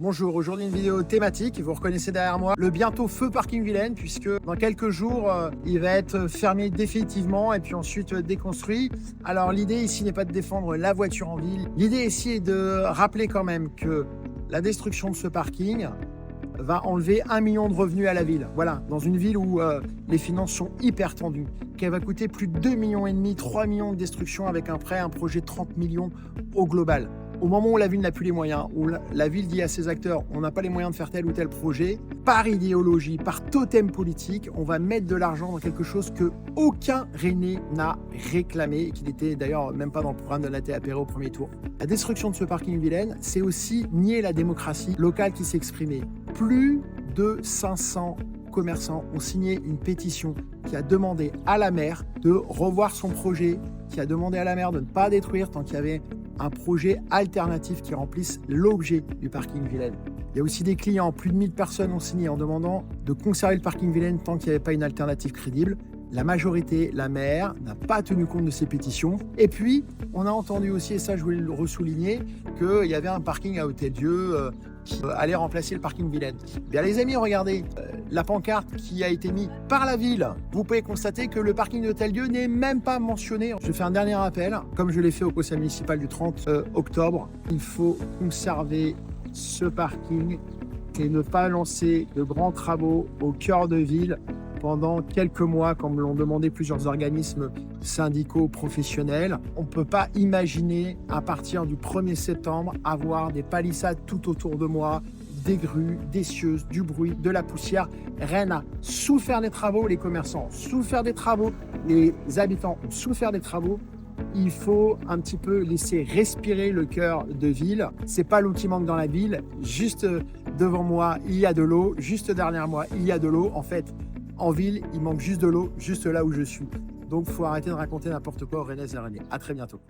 Bonjour, aujourd'hui une vidéo thématique, vous reconnaissez derrière moi le bientôt feu parking Vilaine puisque dans quelques jours il va être fermé définitivement et puis ensuite déconstruit. Alors l'idée ici n'est pas de défendre la voiture en ville, l'idée ici est de rappeler quand même que la destruction de ce parking va enlever 1 million de revenus à la ville. Voilà, dans une ville où les finances sont hyper tendues, qu'elle va coûter plus de 2,5 millions, 3 millions de destruction avec un projet de 30 millions au global. Au moment où la ville n'a plus les moyens, où la ville dit à ses acteurs on n'a pas les moyens de faire tel ou tel projet, par idéologie, par totem politique, on va mettre de l'argent dans quelque chose que aucun Rennais n'a réclamé et qui n'était d'ailleurs même pas dans le programme de la TAPR au premier tour. La destruction de ce parking Vilaine, c'est aussi nier la démocratie locale qui s'est exprimée. Plus de 500 commerçants ont signé une pétition qui a demandé à la maire de revoir son projet, qui a demandé à la maire de ne pas détruire tant qu'il y avait un projet alternatif qui remplisse l'objet du parking Vilaine. Il y a aussi des clients, plus de 1000 personnes ont signé en demandant de conserver le parking Vilaine tant qu'il n'y avait pas une alternative crédible. La majorité, la maire, n'a pas tenu compte de ces pétitions. Et puis, on a entendu aussi, et ça je voulais le ressouligner, qu'il y avait un parking à Hôtel-Dieu qui allait remplacer le parking Vilaine. Bien les amis, regardez, la pancarte qui a été mise par la ville, vous pouvez constater que le parking d'Hôtel-Dieu n'est même pas mentionné. Je fais un dernier rappel, comme je l'ai fait au conseil municipal du 30 octobre, il faut conserver ce parking et ne pas lancer de grands travaux au cœur de ville pendant quelques mois, comme l'ont demandé plusieurs organismes syndicaux professionnels. On ne peut pas imaginer, à partir du 1er septembre, avoir des palissades tout autour de moi, des grues, des cieuses, du bruit, de la poussière. Rennes a souffert des travaux, les commerçants ont souffert des travaux, les habitants ont souffert des travaux. Il faut un petit peu laisser respirer le cœur de ville. C'est pas l'eau qui manque dans la ville. Juste devant moi, il y a de l'eau. Juste derrière moi, il y a de l'eau. En fait, en ville, il manque juste de l'eau, juste là où je suis. Donc, il faut arrêter de raconter n'importe quoi aux Rennaises et Rennais. À très bientôt.